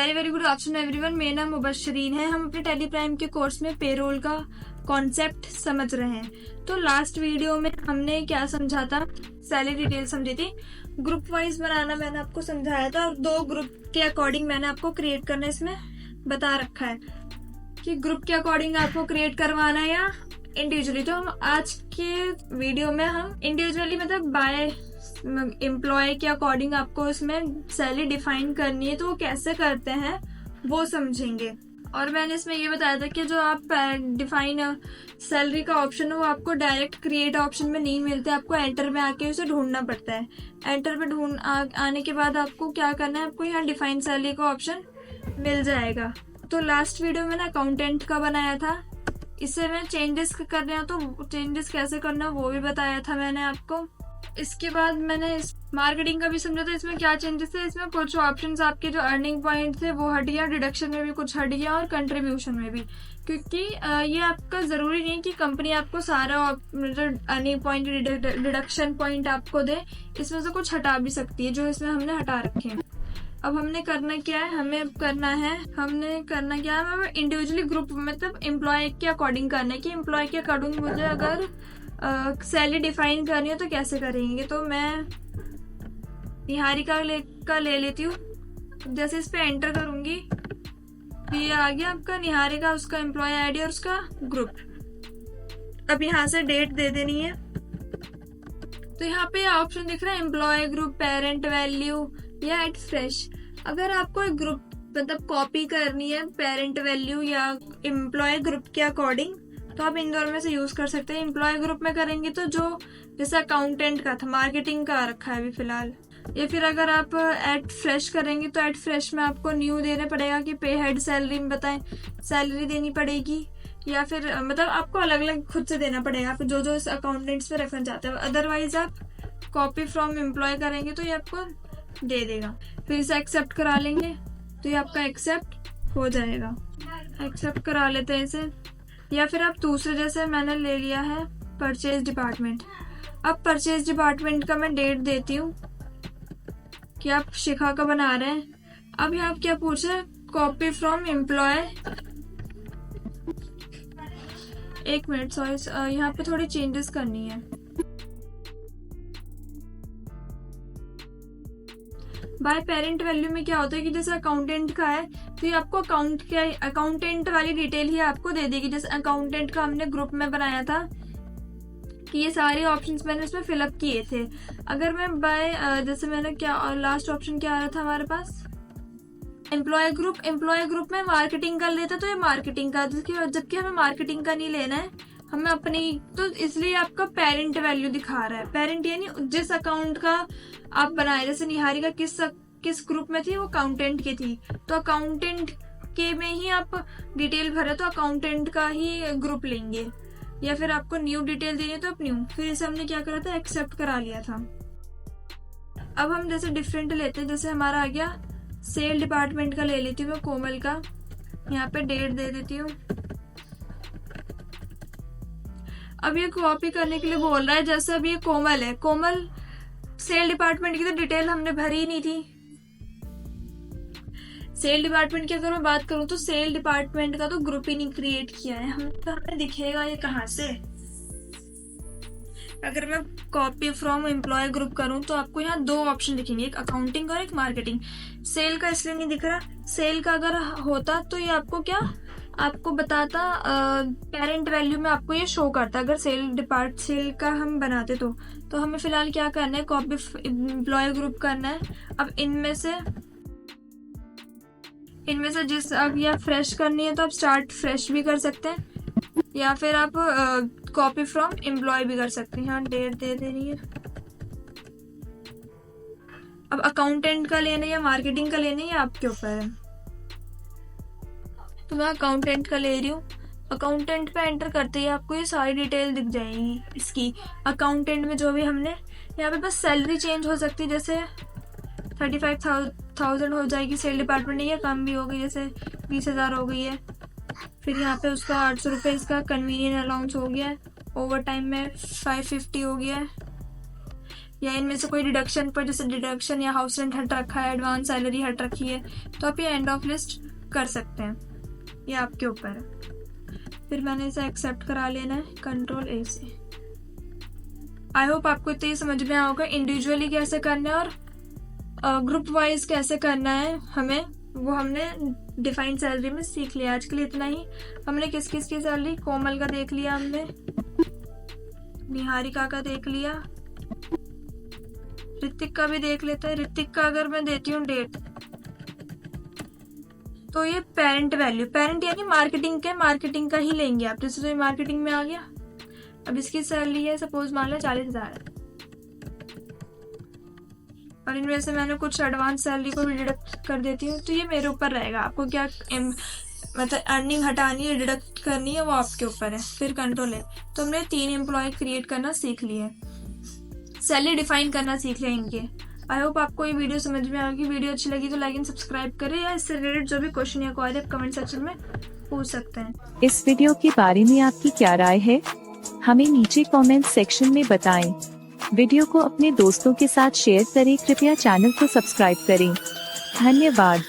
Very very good afternoon everyone. मेरा नाम मुबशरीन है। हम अपने टेली प्राइम के कोर्स में पेरोल का कॉन्सेप्ट समझ रहे हैं। तो लास्ट वीडियो में हमने क्या समझा था, सैलरी डिटेल समझी थी, ग्रुप वाइज बनाना मैंने आपको समझाया था और 2 ग्रुप के अकॉर्डिंग मैंने आपको क्रिएट करना इसमें बता रखा है कि ग्रुप के अकॉर्डिंग आपको क्रिएट करवाना है या इंडिविजुअली। तो हम आज के वीडियो में हम इंडिविजुअली मतलब बाय एम्प्लॉय के अकॉर्डिंग आपको इसमें सैलरी डिफाइन करनी है, तो वो कैसे करते हैं वो समझेंगे। और मैंने इसमें ये बताया था कि जो आप डिफाइन सैलरी का ऑप्शन है वो आपको डायरेक्ट क्रिएट ऑप्शन में नहीं मिलते, आपको एंटर में आके उसे ढूंढना पड़ता है। एंटर में आने के बाद आपको क्या करना है, आपको यहाँ डिफाइन सैलरी का ऑप्शन मिल जाएगा। तो लास्ट वीडियो में ना अकाउंटेंट का बनाया था, इससे मैं चेंजेस करने हैं तो चेंजेस कैसे करना वो भी बताया था मैंने आपको। इसके बाद मैंने मार्केटिंग का भी समझा था, इसमें क्या चेंजेस थे। इसमें कुछ ऑप्शंस आपके जो अर्निंग पॉइंट थे वो हट गया, डिडक्शन में भी कुछ हट गया और कंट्रीब्यूशन में भी, क्योंकि ये आपका जरूरी नहीं कि कंपनी आपको सारा अर्निंग पॉइंट डिडक्शन पॉइंट आपको दे, इसमें से कुछ हटा भी सकती है जो इसमें हमने हटा रखे हैं। अब हमने करना क्या है, हमने करना क्या है, इंडिविजुअली ग्रुप मतलब एम्प्लॉय के अकॉर्डिंग करना है कि एम्प्लॉय के अकॉर्डिंग मुझे अगर सैलरी डिफाइन करनी है तो कैसे करेंगे। तो मैं निहारिका का ले लेती हूँ। जैसे इस पे एंटर करूंगी ये आ गया आपका निहारिका, उसका एम्प्लॉय आईडी और उसका ग्रुप। अब यहाँ से डेट दे देनी है। तो यहाँ पे ऑप्शन दिख रहा है एम्प्लॉय ग्रुप, पेरेंट वैल्यू या एड फ्रेश। अगर आपको एक ग्रुप मतलब कॉपी करनी है पेरेंट वैल्यू या एम्प्लॉय ग्रुप के अकॉर्डिंग, तो आप इन दोनों में से यूज कर सकते हैं। एम्प्लॉय ग्रुप में करेंगे तो जो जैसे अकाउंटेंट का था, मार्केटिंग का रखा है अभी फिलहाल, या फिर अगर आप एड फ्रेश करेंगे तो एड फ्रेश में आपको न्यू देना पड़ेगा कि पे हेड सैलरी में बताएं सैलरी देनी पड़ेगी, या फिर मतलब आपको अलग अलग खुद से देना पड़ेगा आप जो जो इस अकाउंटेंट्स पे रखना चाहते हैं। अदरवाइज आप कॉपी फ्रॉम एम्प्लॉय करेंगे तो ये आपको दे देगा। फिर इसे एक्सेप्ट करा लेंगे तो ये आपका एक्सेप्ट हो जाएगा। एक्सेप्ट करा लेते हैं इसे, या फिर आप दूसरे जैसे मैंने ले लिया है परचेज डिपार्टमेंट। अब परचेज डिपार्टमेंट का मैं डेट देती हूँ कि आप शिखा का बना रहे हैं। अब यहाँ क्या पूछ रहे हैं, कॉपी फ्रॉम एम्प्लॉय। एक मिनट सॉरी, यहाँ पे थोड़ी चेंजेस करनी है। बाय पेरेंट वैल्यू में क्या होता है कि जैसे अकाउंटेंट का है तो ये आपको अकाउंटेंट वाली डिटेल ही आपको दे देगी। जैसे अकाउंटेंट का हमने ग्रुप में बनाया था कि ये सारे ऑप्शंस मैंने इसमें फिलअप किए थे। अगर मैं बाय जैसे मैंने क्या लास्ट ऑप्शन क्या आ रहा था हमारे पास, एम्प्लॉय ग्रुप में मार्केटिंग का लेता तो ये मार्केटिंग का, जबकि हमें मार्केटिंग का नहीं लेना है, हमें अपनी, तो इसलिए आपका पेरेंट वैल्यू दिखा रहा है। पेरेंट यानी जिस अकाउंट का आप बनाए, जैसे निहारिका किस ग्रुप में थी, वो अकाउंटेंट की थी, तो अकाउंटेंट के में ही आप डिटेल भरे तो अकाउंटेंट का ही ग्रुप लेंगे, या फिर आपको न्यू डिटेल देनी है तो आप न्यू। फिर इसे हमने क्या करा था, एक्सेप्ट करा लिया था। अब हम जैसे डिफरेंट लेते हैं, जैसे हमारा आ गया सेल डिपार्टमेंट का ले लेती हूँ मैं, कोमल का। यहाँ पे डेट दे देती हूँ। अब ये कॉपी करने के लिए बोल रहा है, जैसे अब ये कोमल है, कोमल सेल डिपार्टमेंट की तो डिटेल हमने भरी ही नहीं थी। सेल डिपार्टमेंट की अगर मैं बात करूं तो सेल डिपार्टमेंट का तो ग्रुप ही नहीं क्रिएट किया है हम, तो हमें दिखेगा ये कहाँ से। अगर मैं कॉपी फ्रॉम एम्प्लॉय ग्रुप करूं तो आपको यहाँ 2 ऑप्शन दिखेंगे, एक अकाउंटिंग और एक मार्केटिंग। सेल का इसलिए नहीं दिख रहा, सेल का अगर होता तो ये आपको क्या आपको बताता, पेरेंट वैल्यू में आपको ये शो करता अगर सेल का हम बनाते तो हमें फिलहाल क्या करना है, कॉपी एम्प्लॉय ग्रुप करना है। अब इनमें से जिस अब या फ्रेश करनी है तो आप स्टार्ट फ्रेश भी कर सकते हैं, या फिर आप कॉपी फ्रॉम एम्प्लॉय भी कर सकते हैं। यहाँ डेट दे देनी है। अब अकाउंटेंट का लेना है या मार्केटिंग का लेना है ये आपके ऊपर है। तो मैं अकाउंटेंट का ले रही हूँ। अकाउंटेंट पे एंटर करते ही आपको ये सारी डिटेल दिख जाएगी इसकी। अकाउंटेंट में जो भी हमने यहाँ पे बस सैलरी चेंज हो सकती है, जैसे 35,000 हो जाएगी सेल डिपार्टमेंट, या कम भी हो गई, जैसे 20,000 हो गई है। फिर यहाँ पे उसका 800 रुपये इसका कन्वीनियंट अलाउंस हो गया है, ओवर टाइम में 550 हो गया है। या इनमें से कोई डिडक्शन पर, जैसे डिडक्शन या हाउस रेंट हट रखा है, एडवांस सैलरी हट रखी है, तो आप ये एंड ऑफ लिस्ट कर सकते हैं, ये आपके ऊपर है। फिर मैंने इसे एक्सेप्ट करा लेना है कंट्रोल ए से। आई होप आपको इतना ही समझ में होगा इंडिविजुअली कैसे करना है और ग्रुप वाइज कैसे करना है हमें, वो हमने डिफाइंड सैलरी में सीख लिया। आज के लिए इतना ही। हमने किस किस की सैलरी, कोमल का देख लिया हमने, निहारिका का देख लिया, ऋतिक का भी देख लेते हैं। ऋतिक का अगर मैं देती हूँ डेट, तो ये पेरेंट वैल्यू, पेरेंट यानी मार्केटिंग का ही लेंगे आप, जैसे तो ये मार्केटिंग में आ गया। अब इसकी सैलरी है सपोज मान लो 40,000 है, और इनमें से मैंने कुछ एडवांस सैलरी को भी डिडक्ट कर देती हूँ, तो ये मेरे ऊपर रहेगा। आपको क्या मतलब अर्निंग हटानी है, डिडक्ट करनी है, वो आपके ऊपर है। फिर कंट्रोल है। तो हमने 3 एम्प्लॉय क्रिएट करना सीख लिए, सैलरी डिफाइन करना सीख लिया इनके। आई होप आपको ये वीडियो समझ में आएगी। वीडियो अच्छी लगी तो लाइक एंड सब्सक्राइब करें, या इससे रिलेटेड जो भी क्वेश्चन या क्वेरी आप कमेंट सेक्शन में पूछ सकते हैं। इस वीडियो के बारे में आपकी क्या राय है, हमें नीचे कमेंट सेक्शन में बताएं। वीडियो को अपने दोस्तों के साथ शेयर करें। कृपया चैनल को सब्सक्राइब करें। धन्यवाद।